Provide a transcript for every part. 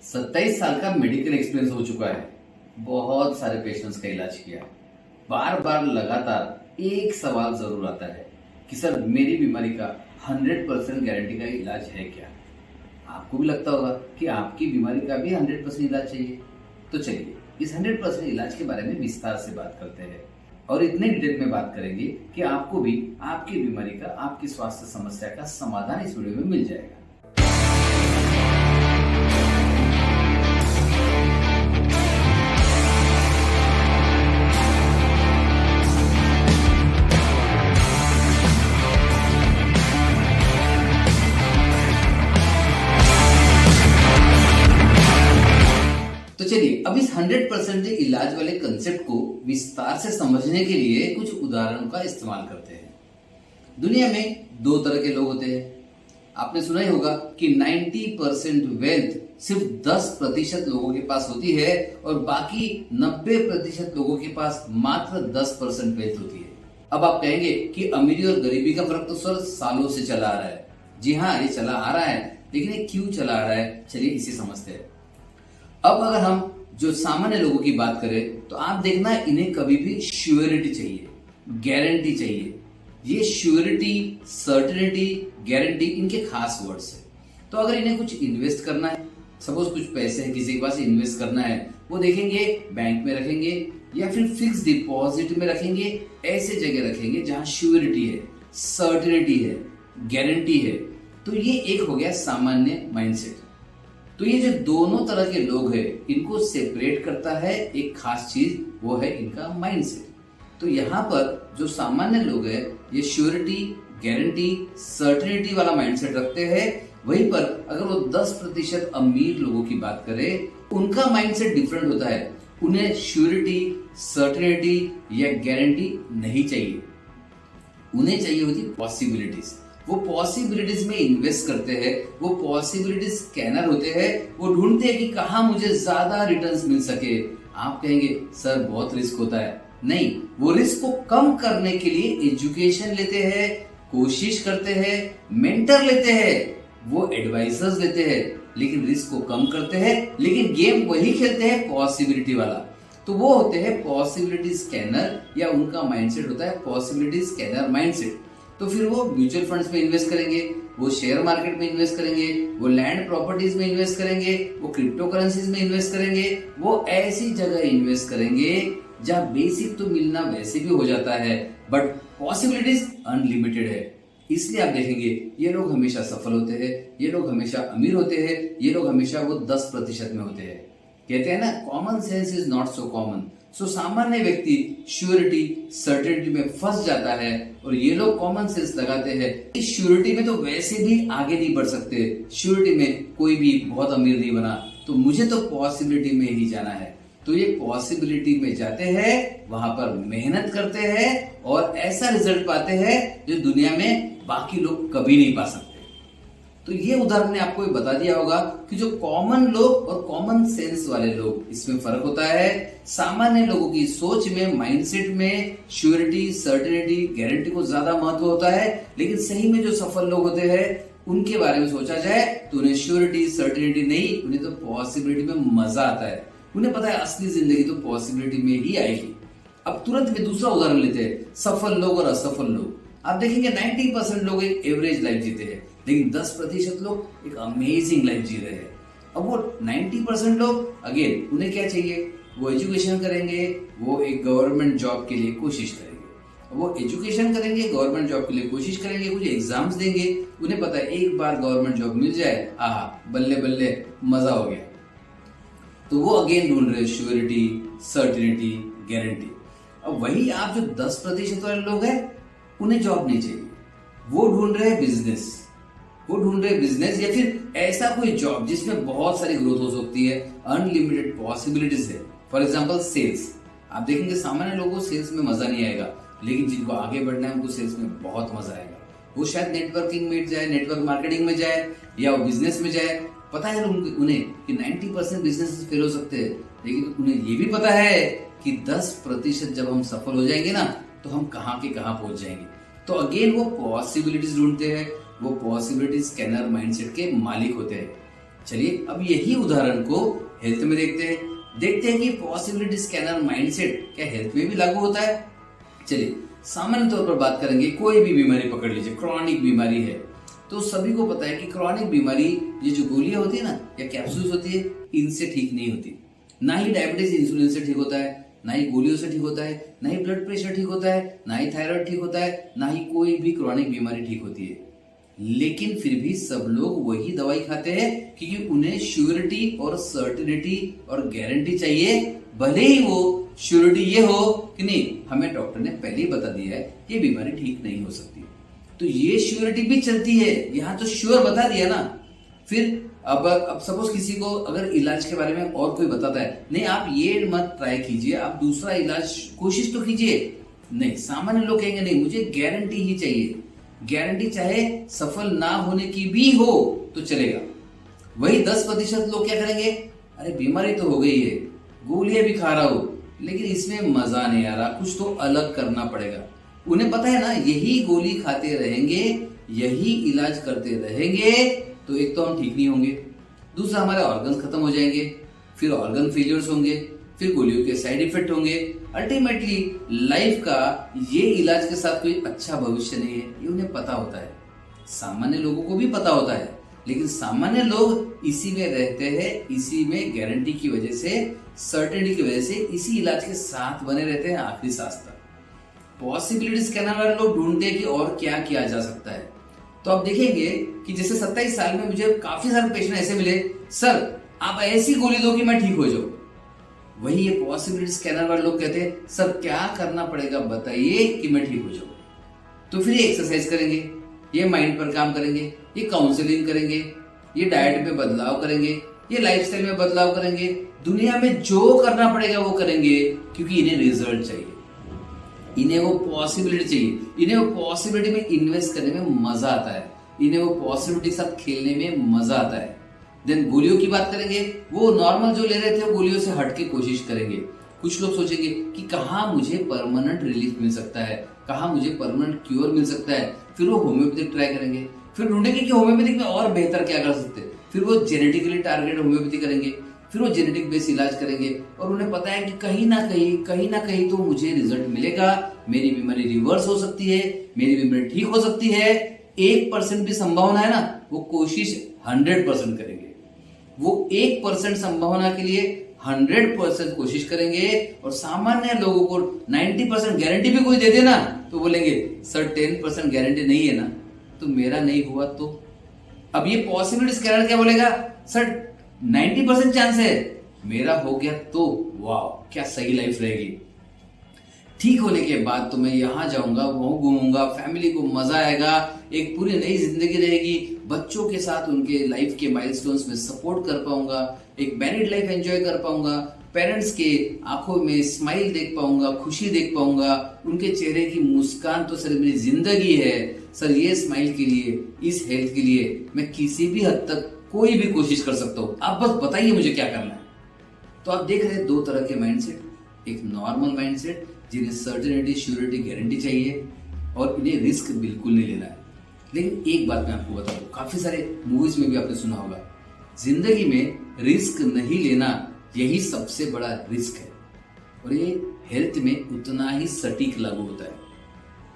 27 साल का medical experience हो चुका है। बहुत सारे पेशेंट्स का इलाज किया। बार बार लगातार एक सवाल जरूर आता है कि सर मेरी बीमारी का 100% गारंटी का इलाज है क्या। आपको भी लगता होगा कि आपकी बीमारी का भी 100% इलाज चाहिए। तो चलिए इस 100% इलाज के बारे में विस्तार से बात करते हैं और इतने डिटेल में बात करेंगे कि आपको भी आपकी बीमारी का, आपकी स्वास्थ्य समस्या का समाधान इस वीडियो में मिल जाएगा। तो चलिए अब इस 100% इलाज वाले कंसेप्ट को विस्तार से समझने के लिए कुछ उदाहरणों का इस्तेमाल करते हैं। दुनिया में दो तरह के लोग होते हैं। आपने सुना ही होगा कि 90% वेल्थ सिर्फ 10% लोगों के पास होती है और बाकी 90% लोगों के पास मात्र 10% वेल्थ होती है। अब आप कहेंगे कि अमीरी और गरीबी का फर्क तो सर सालों से चला आ रहा है। जी हाँ, ये चला आ रहा है, लेकिन ये क्यों चला आ रहा है, चलिए इसे समझते हैं। अब अगर हम जो सामान्य लोगों की बात करें तो आप देखना इन्हें कभी भी श्योरिटी चाहिए, गारंटी चाहिए। ये श्योरिटी, सर्टेनिटी, गारंटी इनके खास वर्ड्स है। तो अगर इन्हें कुछ इन्वेस्ट करना है, सपोज कुछ पैसे हैं किसी के पास इन्वेस्ट करना है, वो देखेंगे बैंक में रखेंगे या फिर फिक्स डिपॉजिट में रखेंगे। ऐसे जगह रखेंगे जहां श्योरिटी है, सर्टेनिटी है, गारंटी है। तो ये एक हो गया सामान्य माइंडसेट। तो ये जो दोनों तरह के लोग हैं इनको सेपरेट करता है एक खास चीज, वो है इनका माइंडसेट। तो यहाँ पर जो सामान्य लोग हैं ये श्योरिटी, गारंटी, सर्टेनिटी वाला माइंडसेट रखते हैं। वहीं पर अगर वो 10% अमीर लोगों की बात करें, उनका माइंडसेट डिफरेंट होता है। उन्हें श्योरिटी, सर्टेनिटी या गारंटी नहीं चाहिए, उन्हें चाहिए होती पॉसिबिलिटीज। वो पॉसिबिलिटीज में इन्वेस्ट करते हैं, वो पॉसिबिलिटी स्कैनर होते हैं। वो ढूंढते हैं कि कहां मुझे ज्यादा रिटर्न्स मिल सके। आप कहेंगे सर बहुत रिस्क होता है। नहीं, वो रिस्क को कम करने के लिए एजुकेशन लेते हैं, कोशिश करते हैं, मेंटर लेते हैं, वो एडवाइजर्स लेते हैं, लेकिन रिस्क को कम करते हैं। लेकिन गेम वही खेलते हैं पॉसिबिलिटी वाला। तो वो होते हैं पॉसिबिलिटी स्कैनर, या उनका माइंडसेट होता है पॉसिबिलिटी स्कैनर माइंडसेट। तो फिर वो म्यूचुअल फंड्स में इन्वेस्ट करेंगे, वो शेयर मार्केट में इन्वेस्ट करेंगे, वो लैंड प्रॉपर्टीज में इन्वेस्ट करेंगे, वो क्रिप्टो करेंसीज में इन्वेस्ट करेंगे। वो ऐसी जगह इन्वेस्ट करेंगे जहां बेसिक तो मिलना वैसे भी हो जाता है, बट पॉसिबिलिटीज अनलिमिटेड है। इसलिए आप देखेंगे ये लोग हमेशा सफल होते हैं, ये लोग हमेशा अमीर होते हैं, ये लोग हमेशा वो 10% में होते हैं। कहते हैं ना, common sense is not so common. So सामान्य व्यक्ति श्योरिटी, सर्टेनिटी में फंस जाता है और ये लोग कॉमन सेंस लगाते हैं। इस श्योरिटी में तो वैसे भी आगे नहीं बढ़ सकते, श्योरिटी में कोई भी बहुत अमीर नहीं बना, तो मुझे तो पॉसिबिलिटी में ही जाना है। तो ये पॉसिबिलिटी में जाते हैं, वहां पर मेहनत करते हैं और ऐसा रिजल्ट पाते हैं जो दुनिया में बाकी लोग कभी नहीं पा सकते। तो ये उदाहरण ने आपको बता दिया होगा कि जो कॉमन लोग और कॉमन सेंस वाले लोग, इसमें फर्क होता है। सामान्य लोगों की सोच में, माइंडसेट में श्योरिटी, सर्टेनिटी, गारंटी को ज्यादा महत्व होता है, लेकिन सही में जो सफल लोग होते हैं उनके बारे में सोचा जाए तो उन्हें श्योरिटी, सर्टेनिटी नहीं, उन्हें तो पॉसिबिलिटी में मजा आता है। उन्हें पता है असली जिंदगी तो पॉसिबिलिटी में ही आएगी। अब तुरंत में दूसरा उदाहरण लेते हैं, सफल लोग और असफल लोग। आप देखेंगे 90% लोग एक एवरेज लाइफ जीते हैं, लेकिन 10% लोग एक अमेजिंग लाइफ जी रहे हैं। अब वो 90% लोग, अगेन उन्हें क्या चाहिए, वो एजुकेशन करेंगे, वो एक गवर्नमेंट जॉब के लिए कोशिश करेंगे। वो एजुकेशन करेंगे, गवर्नमेंट जॉब के लिए कोशिश करेंगे, कुछ एग्जाम्स देंगे। उन्हें पता है एक बार गवर्नमेंट जॉब मिल जाए, आहा बल्ले बल्ले मजा हो गया। तो वो अगेन ढूंढ रहे श्योरिटी, सर्टेनिटी, गारंटी। अब वही आप जो 10% वाले लोग हैं उन्हें जॉब नहीं चाहिए, वो ढूंढ रहे बिजनेस, वो ढूंढ रहे बिजनेस या फिर ऐसा कोई जॉब जिसमें बहुत सारी ग्रोथ हो सकती है, अनलिमिटेड पॉसिबिलिटीज है। For example sales. आप देखेंगे सामान्य लोगों को सेल्स में मजा नहीं आएगा, लेकिन जिनको आगे बढ़ना है उनको सेल्स में बहुत मजा आएगा। वो शायद नेटवर्किंग में जाए, नेटवर्क मार्केटिंग में जाए, या वो बिजनेस में जाए। पता है उन्हें कि 90% बिजनेस फेल हो सकते हैं, लेकिन उन्हें ये भी पता है कि 10% जब हम सफल हो जाएंगे ना, तो हम कहां के कहां पहुंच जाएंगे। तो अगेन वो पॉसिबिलिटीज ढूंढते हैं, वो पॉसिबिलिटी स्कैनर माइंडसेट के मालिक होते हैं। चलिए अब यही उदाहरण को हेल्थ में देखते हैं कि पॉसिबिलिटी स्कैनर माइंडसेट क्या हेल्थ में भी लागू होता है। चलिए सामान्य तौर पर बात करेंगे, कोई भी बीमारी पकड़ लीजिए, क्रॉनिक बीमारी है तो सभी को पता है कि क्रॉनिक बीमारी ये जो गोलियां होती है ना या कैप्सूल्स होती है, इनसे ठीक नहीं होती। ना ही डायबिटीज इंसुलिन से ठीक होता है, ना ही गोलियों से ठीक होता है, ना ही ब्लड प्रेशर ठीक होता है, ना ही थायराइड ठीक होता है, ना ही कोई भी क्रॉनिक बीमारी ठीक होती है। लेकिन फिर भी सब लोग वही दवाई खाते हैं क्योंकि उन्हें श्योरिटी और सर्टिनिटी और गारंटी चाहिए, भले ही वो श्योरिटी ये हो कि नहीं, हमें डॉक्टर ने पहले ही बता दिया है ये बीमारी ठीक नहीं हो सकती, तो ये श्योरिटी भी चलती है। यहां तो श्योर बता दिया ना। फिर अब सपोज किसी को अगर इलाज के बारे में और कोई बताता है, नहीं आप ये मत ट्राई कीजिए, आप दूसरा इलाज कोशिश तो कीजिए, नहीं, सामान्य लोग कहेंगे नहीं मुझे गारंटी ही चाहिए। गारंटी चाहे सफल ना होने की भी हो तो चलेगा। वही 10% लोग क्या करेंगे, अरे बीमारी तो हो गई है, गोलियां भी खा रहा हूं, लेकिन इसमें मजा नहीं आ रहा, कुछ तो अलग करना पड़ेगा। उन्हें पता है ना यही गोली खाते रहेंगे, यही इलाज करते रहेंगे तो एक तो हम ठीक नहीं होंगे, दूसरा हमारे ऑर्गन्स खत्म हो जाएंगे, फिर ऑर्गन फेलियर्स होंगे, फिर गोलियों के साइड इफेक्ट होंगे। अल्टीमेटली लाइफ का ये इलाज के साथ कोई अच्छा भविष्य नहीं है, ये उन्हें पता होता है। सामान्य लोगों को भी पता होता है, लेकिन सामान्य लोग इसी में रहते हैं, इसी में गारंटी की वजह से, सर्टेनिटी की वजह से इसी इलाज के साथ बने रहते हैं आखिरी सांस तक। पॉसिबिलिटी स्कैनर वाले लोग ढूंढते हैं कि और क्या किया जा सकता है। तो आप देखेंगे कि जैसे 27 साल में मुझे काफी सारे पेशेंट ऐसे मिले, सर आप ऐसी गोली दो कि मैं ठीक हो जाऊं। वही ये पॉसिबिलिटी स्कैनर वाले लोग कहते हैं, सर क्या करना पड़ेगा बताइए कि मैं ठीक हो जाऊं। तो फिर ये एक्सरसाइज करेंगे, ये माइंड पर काम करेंगे, ये काउंसलिंग करेंगे, ये डाइट में बदलाव करेंगे, ये लाइफस्टाइल में बदलाव करेंगे, दुनिया में जो करना पड़ेगा वो करेंगे, क्योंकि इन्हें रिजल्ट चाहिए, इन्हें वो पॉसिबिलिटी चाहिए, इन्हें वो पॉसिबिलिटी में इन्वेस्ट करने में मजा आता है, इन्हें वो पॉसिबिलिटी के साथ खेलने में मजा आता है। देन गोलियों की बात करेंगे, वो नॉर्मल जो ले रहे थे गोलियों से हट के कोशिश करेंगे। कुछ लोग सोचेंगे कि कहाँ मुझे परमानेंट रिलीफ मिल सकता है, कहाँ मुझे परमानेंट क्योर मिल सकता है, फिर वो होम्योपैथिक ट्राई करेंगे, फिर ढूंढेंगे कि होम्योपैथिक में और बेहतर क्या कर सकते हैं, फिर वो जेनेटिकली टारगेट होम्योपैथी करेंगे, फिर वो जेनेटिक बेस्ड इलाज करेंगे और उन्हें पता है कि कहीं ना कहीं तो मुझे रिजल्ट मिलेगा, मेरी बीमारी रिवर्स हो सकती है, मेरी बीमारी ठीक हो सकती है। 1% भी संभावना है ना, वो कोशिश 100% करेंगे। वो 1% संभावना के लिए 100% कोशिश करेंगे। और सामान्य लोगों को 90% गारंटी भी कोई दे देना तो बोलेंगे सर 10% गारंटी नहीं है ना, तो मेरा नहीं हुआ तो। अब ये पॉसिबिलिटी स्कैनर क्या बोलेगा, सर 90% चांस है, मेरा हो गया तो वाह क्या सही लाइफ रहेगी, ठीक होने के बाद तो मैं यहाँ जाऊंगा, वहां घूमूंगा, फैमिली को मजा आएगा, एक पूरी नई जिंदगी रहेगी, बच्चों के साथ उनके लाइफ के माइलस्टोन्स में सपोर्ट कर पाऊंगा, एक मैरिड लाइफ एंजॉय कर पाऊंगा, पेरेंट्स के आंखों में स्माइल देख पाऊंगा, खुशी देख पाऊंगा, उनके चेहरे की मुस्कान तो सर मेरी जिंदगी है। सर ये स्माइल के लिए, इस हेल्थ के लिए मैं किसी भी हद तक कोई भी कोशिश कर सकता हूँ, आप बस बताइए मुझे क्या करना है। तो आप देख रहे हैं दो तरह के माइंडसेट, एक नॉर्मल माइंडसेट जिन्हें सर्टेनिटी, श्योरिटी, गारंटी चाहिए और इन्हें रिस्क बिल्कुल नहीं लेना है। लेकिन एक बात मैं आपको बता दूं, काफी सारे मूवीज में भी आपने सुना होगा, जिंदगी में रिस्क नहीं लेना यही सबसे बड़ा रिस्क है, और ये हेल्थ में उतना ही सटीक लागू होता है।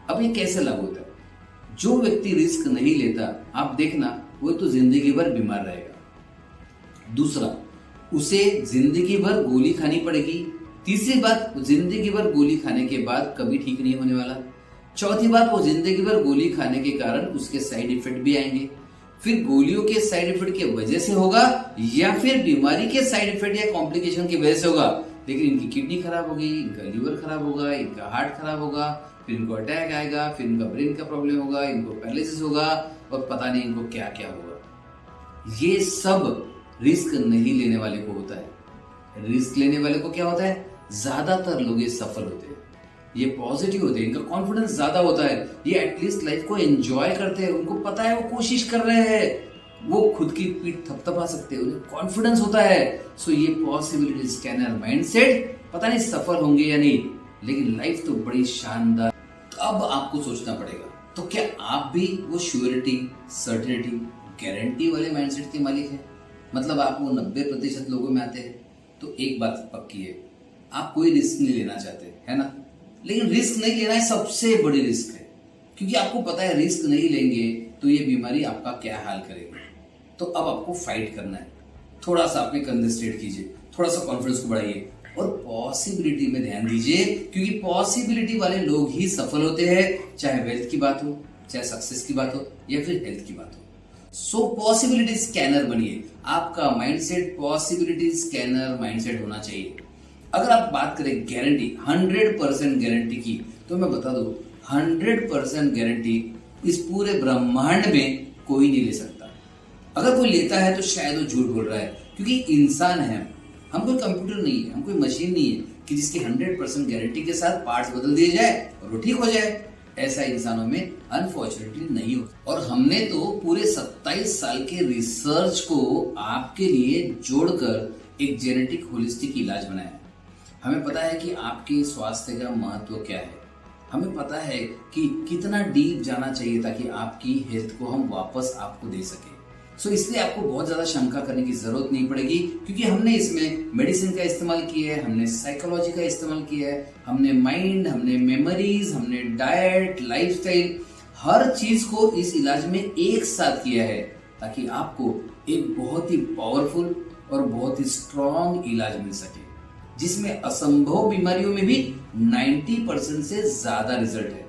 अब ये कैसे लागू होता है, जो व्यक्ति रिस्क नहीं लेता आप देखना वो तो जिंदगी भर बीमार रहेगा, दूसरा उसे जिंदगी भर गोली खानी पड़ेगी, तीसरी बात जिंदगी भर गोली खाने के बाद कभी ठीक नहीं होने वाला, चौथी बात वो जिंदगी भर गोली खाने के कारण उसके साइड इफेक्ट भी आएंगे, फिर गोलियों के साइड इफेक्ट की वजह से होगा या फिर बीमारी के साइड इफेक्ट या कॉम्प्लिकेशन की वजह से होगा, लेकिन इनकी किडनी खराब होगी, इनका लीवर खराब होगा, इनका हार्ट खराब होगा, फिर इनको अटैक आएगा, फिर इनका ब्रेन का प्रॉब्लम होगा, इनको पैरालिसिस होगा और पता नहीं इनको क्या क्या होगा। ये सब रिस्क नहीं लेने वाले को होता है। रिस्क लेने वाले को क्या होता है, ज्यादातर लोग ये सफल होते हैं, ये पॉजिटिव होते हैं, इनका कॉन्फिडेंस ज्यादा होता है, ये एटलीस्ट लाइफ को एंजॉय करते हैं, उनको पता है वो कोशिश कर रहे हैं, वो खुद की पीठ थपथपा सकते हैं, उन्हें कॉन्फिडेंस होता है। सो ये पॉसिबिलिटी स्कैनर माइंडसेट, पता नहीं सफल होंगे या नहीं, लेकिन लाइफ तो बड़ी शानदार। तो अब आपको सोचना पड़ेगा, तो क्या आप भी वो श्योरिटी, सर्टेनिटी, गारंटी वाले माइंडसेट के मालिक हैं? मतलब आप वो 90% लोगों में आते हैं। तो एक बात पक्की है, आप कोई रिस्क नहीं लेना चाहते, है ना? लेकिन रिस्क नहीं लेना है सबसे बड़ी रिस्क है, क्योंकि आपको पता है रिस्क नहीं लेंगे तो ये बीमारी आपका क्या हाल करेगी। तो अब आपको फाइट करना है। थोड़ा सा अपने कंधे स्ट्रेट कीजिए, थोड़ा सा कॉन्फिडेंस को बढ़ाइए और पॉसिबिलिटी में ध्यान दीजिए, क्योंकि पॉसिबिलिटी वाले लोग ही सफल होते हैं, चाहे वेल्थ की बात हो, चाहे सक्सेस की बात हो या फिर हेल्थ की बात हो। सो पॉसिबिलिटी स्कैनर बनिए। आपका माइंडसेट पॉसिबिलिटी स्कैनर माइंडसेट होना चाहिए। अगर आप बात करें गारंटी, 100% गारंटी की, तो मैं बता दूं 100% गारंटी इस पूरे ब्रह्मांड में कोई नहीं ले सकता। अगर कोई लेता है तो शायद वो झूठ बोल रहा है, क्योंकि इंसान है, हम कोई कंप्यूटर नहीं है, हम कोई मशीन नहीं है कि जिसकी 100% गारंटी के साथ पार्ट्स बदल दिए जाए और वो ठीक हो जाए। ऐसा इंसानों में अनफॉर्चुनेटली नहीं होता। और हमने तो पूरे 27 साल के रिसर्च को आपके लिए जोड़कर एक जेनेटिक होलिस्टिक इलाज बनाया। हमें पता है कि आपके स्वास्थ्य का महत्व क्या है, हमें पता है कि कितना डीप जाना चाहिए ताकि आपकी हेल्थ को हम वापस आपको दे सके। सो इसलिए आपको बहुत ज्यादा शंका करने की जरूरत नहीं पड़ेगी, क्योंकि हमने इसमें मेडिसिन का इस्तेमाल किया है, हमने साइकोलॉजी का इस्तेमाल किया है, हमने माइंड, हमने मेमोरीज, हमने डाइट, लाइफस्टाइल, हर चीज को इस इलाज में एक साथ किया है ताकि आपको एक बहुत ही पावरफुल और बहुत ही स्ट्रॉन्ग इलाज मिल सके, जिसमें असंभव बीमारियों में भी 90% से ज्यादा रिजल्ट है।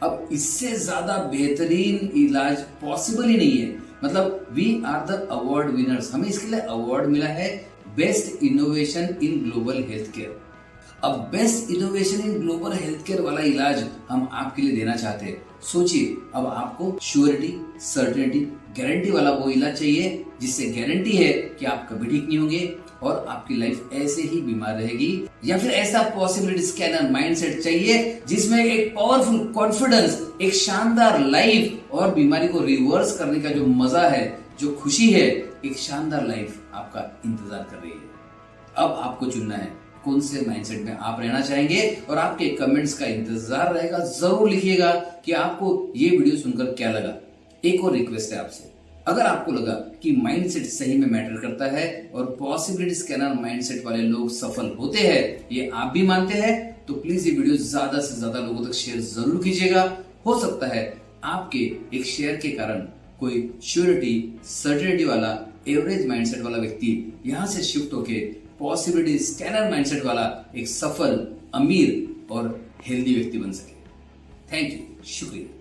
अब इससे ज्यादा बेहतरीन इलाज पॉसिबल ही नहीं है। मतलब we are the award winners, हमें इसके लिए अवार्ड मिला है best innovation in global health care. अब best innovation in global health care वाला इलाज हम आपके लिए देना चाहते हैं। सोचिए, अब आपको श्योरिटी, सर्टेनिटी, गारंटी वाला वो इलाज चाहिए जिससे गारंटी है कि आप कभी ठीक नहीं होंगे और आपकी लाइफ ऐसे ही बीमार रहेगी, या फिर ऐसा पॉसिबिलिटी स्कैनर माइंडसेट चाहिए जिसमें एक पावरफुल कॉन्फिडेंस, एक शानदार लाइफ और बीमारी को रिवर्स करने का जो मजा है, जो खुशी है, एक शानदार लाइफ आपका इंतजार कर रही है। अब आपको चुनना है कौन से माइंडसेट में आप रहना चाहेंगे, और आपके कमेंट्स का इंतजार रहेगा। जरूर लिखिएगा कि आपको ये वीडियो सुनकर क्या लगा। एक और रिक्वेस्ट है आपसे, अगर आपको लगा कि माइंडसेट सही में मैटर करता है और पॉसिबिलिटी स्कैनर माइंडसेट वाले लोग सफल होते हैं, ये आप भी मानते हैं, तो प्लीज ये वीडियो ज्यादा से ज्यादा लोगों तक शेयर जरूर कीजिएगा। हो सकता है आपके एक शेयर के कारण कोई श्योरिटी, सर्टेनिटी वाला, एवरेज माइंडसेट वाला व्यक्ति यहां से शिफ्ट होके पॉसिबिलिटी स्कैनर माइंडसेट वाला एक सफल, अमीर और हेल्दी व्यक्ति बन सके। थैंक यू, शुक्रिया।